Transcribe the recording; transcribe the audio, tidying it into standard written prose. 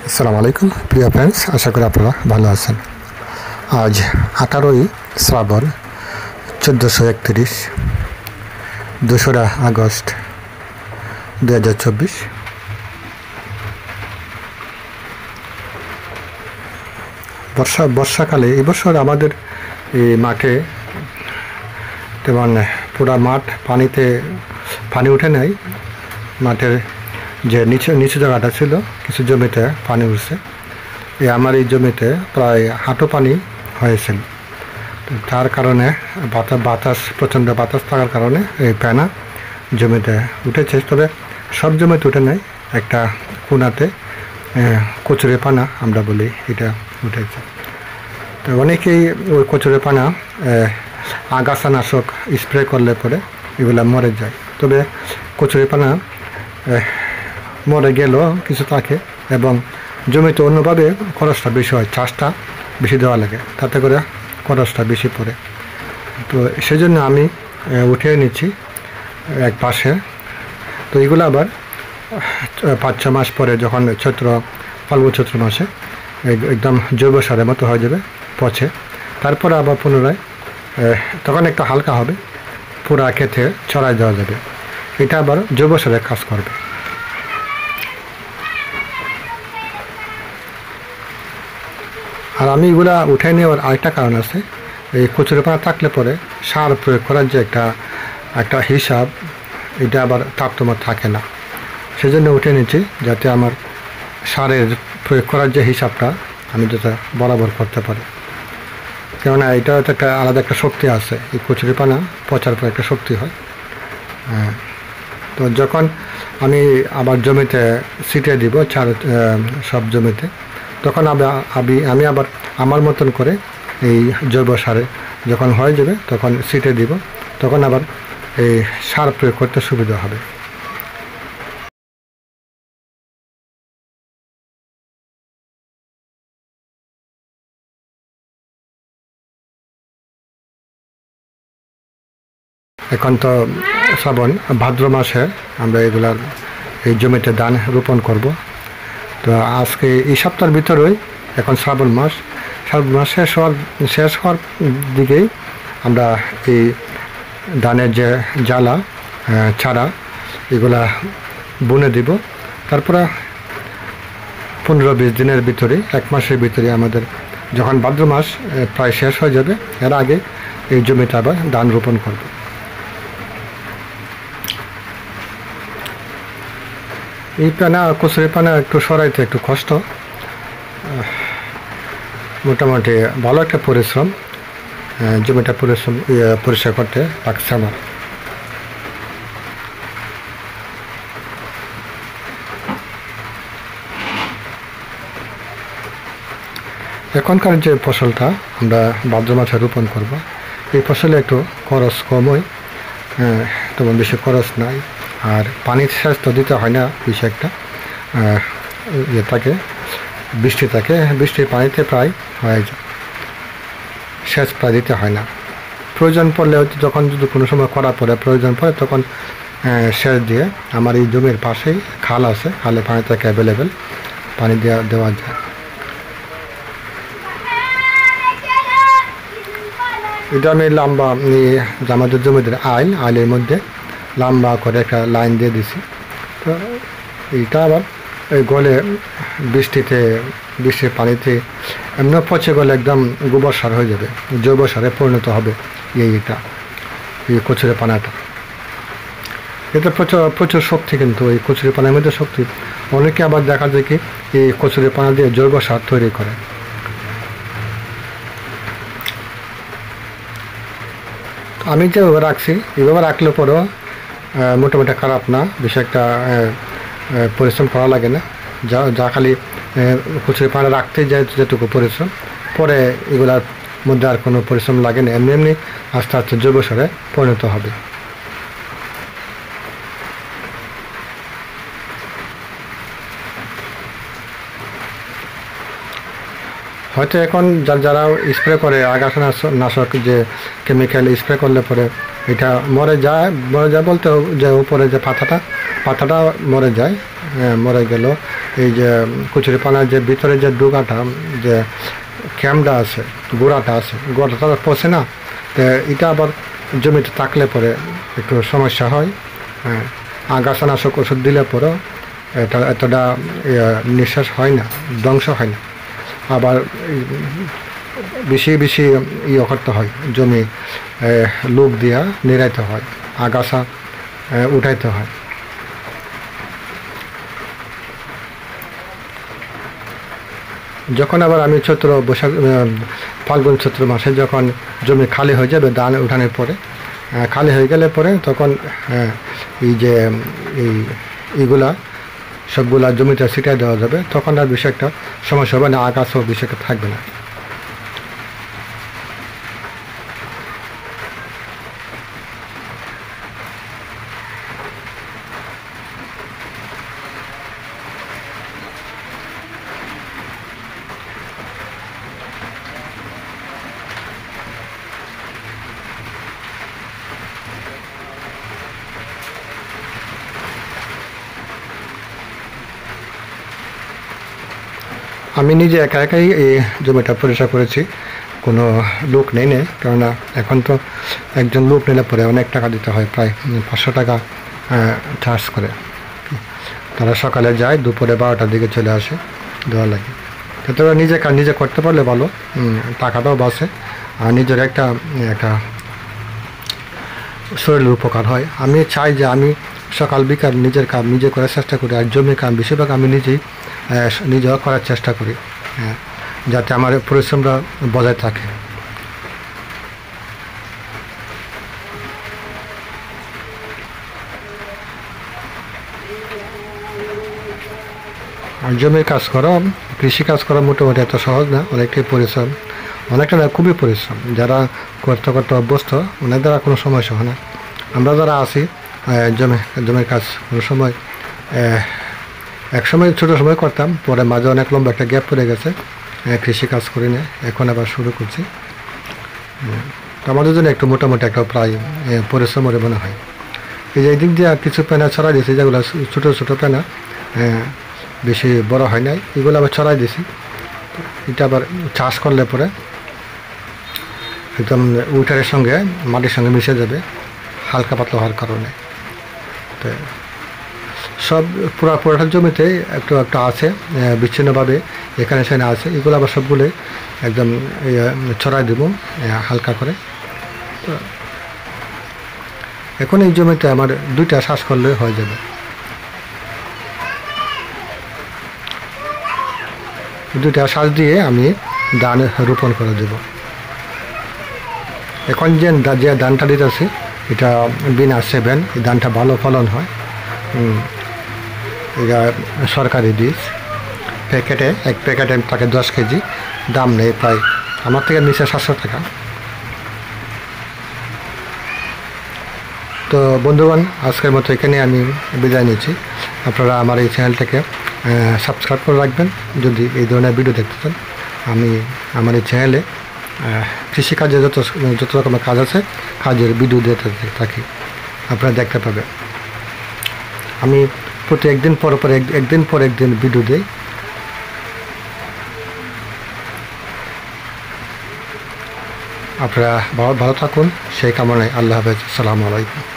আসসালামু আলাইকুম প্রিয় ফ্রেন্ডস, আশা করি আপনারা ভালো আছেন। আজ 18ই শ্রাবণ 1431, 2রা আগস্ট 2024। বর্ষাকালে এবছর আমাদের এই মাঠে তেমন পুরা মাঠ পানি উঠে নাই। মাঠের যে নিচু জায়গাটা ছিল কিছু জমিতে পানি উঠছে। আমার এই জমিতে প্রায় হাঁটু পানি হয়েছিল। তার কারণে প্রচণ্ড বাতাস থাকার কারণে এই পেনা জমিতে উঠেছে। তবে সব জমিতে উঠে নাই, একটা কোনাতে কচুরি পানা আমরা বলি, এটা উঠেছে। তো অনেকেই ওই কচুরি পানা আগাছানাশক স্প্রে করলে পরে এগুলো মরে যায়। তবে কচুরি পানা মরে গেলেও কিছু থাকে এবং জমিতে অন্যভাবে খরচটা বেশি হয়, চাষটা বেশি দেওয়া লাগে, তাতে করে খরচটা বেশি পড়ে। তো সেজন্য আমি উঠিয়ে নিচ্ছি এক পাশে। তো এগুলো আবার 5-6 মাস পরে যখন ফাল্গুন চৈত্র মাসে একদম জৈব সারের মতো হয়ে যাবে, পচে, তারপরে আবার পুনরায় তখন একটু হালকা হবে, পুরা খেতে ছড়ায় দেওয়া যাবে। এটা আবার জৈব সারের কাজ করবে। আর আমি এগুলা উঠে নেওয়ার আরেকটা কারণ আছে। এই কচুরি পানা থাকলে পরে সার প্রয়োগ করার যে একটা হিসাব, এটা আবার তারতম্য থাকে না। সেজন্য উঠে নিচ্ছি যাতে আমার সারের প্রয়োগ করার যে হিসাবটা আমি যাতে বরাবর করতে পারি। কেননা এটা তো একটা আলাদা একটা শক্তি আছে, এই কচুরি পানা পচার পর একটা শক্তি হয়। তো যখন আমি আবার জমিতে ছিটিয়ে দিব সব জমিতে, তখন আমি আবার আমার মতন করে এই জৈব সারে যখন হয়ে যাবে তখন ছিটিয়ে দিব, তখন আবার এই সার প্রয়োগ করতে সুবিধা হবে। এখন তো শ্রাবণ, ভাদ্র মাসে আমরা এই জমিতে ধান রোপণ করব। তো আজকে এই সপ্তাহের ভিতরেই এখন শ্রাবণ মাস শেষ হওয়ার দিকেই আমরা এই ধানের যে জ্বালা চারা এগুলা বুনে দিব। তারপরে 15-20 দিনের ভিতরে, 1 মাসের ভিতরে আমাদের যখন ভাদ্র মাস প্রায় শেষ হয়ে যাবে, এর আগে এই জমিতে আবার ধান রোপণ করব। এই কচুরি পানা একটু সরাইতে একটু কষ্ট, মোটামুটি ভালো একটা পরিশ্রম, জমিটা পরিষ্কার করতে লাগছে আমার। এখনকার যে ফসলটা আমরা ভাদ্র মাসে রোপণ করব, এই ফসলে একটু খরচ কম হয়, তেমন বেশি খরচ নাই। আর পানির সেচ তো দিতে হয় না বেশি একটা, বৃষ্টির পানিতে প্রায় হয়ে যায়, সেচ প্রায় দিতে হয় না। প্রয়োজন পড়লে যখন যদি কোনো সময় করা পড়ে, প্রয়োজন পড়ে, তখন সেচ দিয়ে আমার এই জমির পাশেই খাল আছে, খালে পানি থাকে অ্যাভেলেবেল, পানি দেওয়া যায়। এটা আমি লম্বা আমাদের জমিদের আইলের মধ্যে লম্বা করে একটা লাইন দিয়ে দিছি। তো এইটা আবার গলে বৃষ্টির পানিতে এমনি পচে গেলে একদম গোবর সার হয়ে যাবে, জৈব সারে পরিণত হবে এই কচুরি পানাটা। এটা প্রচুর শক্তি, কিন্তু এই কচুরি পানার মধ্যে শক্তি। অনেকে আবার দেখা যায় কি এই কচুরি পানা দিয়ে জৈব সার তৈরি করে। আমি যেভাবে রাখছি, এইভাবে রাখলে পরেও মোটামুটি খারাপ না, বেশি একটা পরিশ্রম করা লাগে না। যা খালি কচুরি পানা রাখতে যায় যেটুকু পরিশ্রম, পরে এগুলার মধ্যে আর কোনো পরিশ্রম লাগে না। এমনি আস্তে আস্তে জৈব সারে পরিণত হবে। হয়তো এখন যারা স্প্রে করে আগাছানাশক যে কেমিক্যাল স্প্রে করলে পরে এটা মরে যায় বলতে যে উপরে যে পাতাটা মরে যায়, মরে গেল এই যে কচুরিপানার যে ভিতরে যে ডোকাটা যে ক্যামটা আছে, গোড়াটা আছে, গোড়াটা তো পচে না, তো এটা আবার জমিতে থাকলে পরে একটু সমস্যা হয়। হ্যাঁ, আগাছানাশক ওষুধ দিলে পরেও এতটা নিঃশ্বাস হয় না, ধ্বংস হয় না। আবার বেশি বেশি করতে হয়, জমি লোক দিয়া নিড়াইতে হয়, আগাছা উঠাইতে হয়। যখন আবার আমি চৈত্র বৈশাখ ফাল্গুন চৈত্র মাসে যখন জমি খালি হয়ে যাবে ধান উঠানোর পরে, খালি হয়ে গেলে পরে তখন এই যে এইগুলা সবগুলা জমিতে ছিটাই দেওয়া যাবে, তখন আর বেশি একটা সমস্যা হবে না, আগাছাও বেশি একটা থাকবে না। আমি নিজে একা একাই এই জমিটা পরিষ্কার করেছি, কোনো লোক নেই, কেননা এখন তো একজন লোক নিলে পরে অনেক টাকা দিতে হয়, প্রায় 500 টাকা চার্জ করে। তারা সকালে যায়, দুপুরে 12টার দিকে চলে আসে, দেওয়া লাগে। তো নিজে করতে পারলে ভালো, টাকাটাও বাঁচে, আর নিজের একটা শরীরের উপকার হয়। আমি চাই যে আমি সকাল বিকাল নিজের কাজ নিজে করার চেষ্টা করি, আর জমির কাজ বেশিরভাগ আমি নিজে করার চেষ্টা করি, যাতে আমার পরিশ্রমটা বজায় থাকে। আর জমির কাজ করা, কৃষি কাজ করা মোটামুটি এত সহজ না, অনেকটাই পরিশ্রম, অনেকটা না খুবই পরিশ্রম। যারা করতে অভ্যস্ত ওনার দ্বারা কোনো সমস্যা হয় না। আমরা যারা আছি জমির কাজ কোনো সময় একসময় ছোটো সময় করতাম, পরে মাঝে অনেক লম্বা একটা গ্যাপ পড়ে গেছে, কৃষি কাজ করি না, এখন আবার শুরু করছি। তো আমাদের জন্য একটু মোটামুটি একটা প্রায় পরিশ্রমের মনে হয়। এই যে দিক দিয়ে কিছু পেনা ছড়াই দিয়েছি, যেগুলো ছোটো ছোটো পেনা, বেশি বড় হয় নাই, এগুলো আবার ছড়াই দিয়েছি। এটা আবার চাষ করলে পরে একদম উইটারের সঙ্গে মাটির সঙ্গে মিশে যাবে হালকা পাতলা হওয়ার কারণে। তো সব পুরাটার জমিতে একটু আছে, বিচ্ছিন্নভাবে এখানে সেখানে আছে, এগুলো আবার সবগুলোই একদম ছড়াই দেব হালকা করে। তো এখন এই জমিতে আমার 2টা শ্বাস করলে হয়ে যাবে। 2টা শ্বাস দিয়ে আমি ধান রোপণ করে দেব। এখন যে ধানটা দিতেছি এটা বিনা 7, এই ধানটা ভালো ফলন হয়। এটা সরকারি বীজ, এক প্যাকেটে তাকে 10 কেজি, দাম নেই প্রায় আমার থেকে নিচে 700 টাকা। তো বন্ধুগণ, আজকের মতো এখানে আমি বিদায় নিচ্ছি। আপনারা আমার এই চ্যানেলটাকে সাবস্ক্রাইব করে রাখবেন যদি এই ধরনের ভিডিও দেখতে চান। আমি আমার এই চ্যানেলে কৃষিকাজে যত রকমের কাজ আছে, কাজের ভিডিও দিয়ে থাকি, আপনারা দেখতে পাবেন। আমি প্রতি একদিন পর একদিন ভিডিও দিই। আপনারা ভালো থাকুন, সেই কামনায় আল্লাহ হাফেজ, আসসালামু আলাইকুম।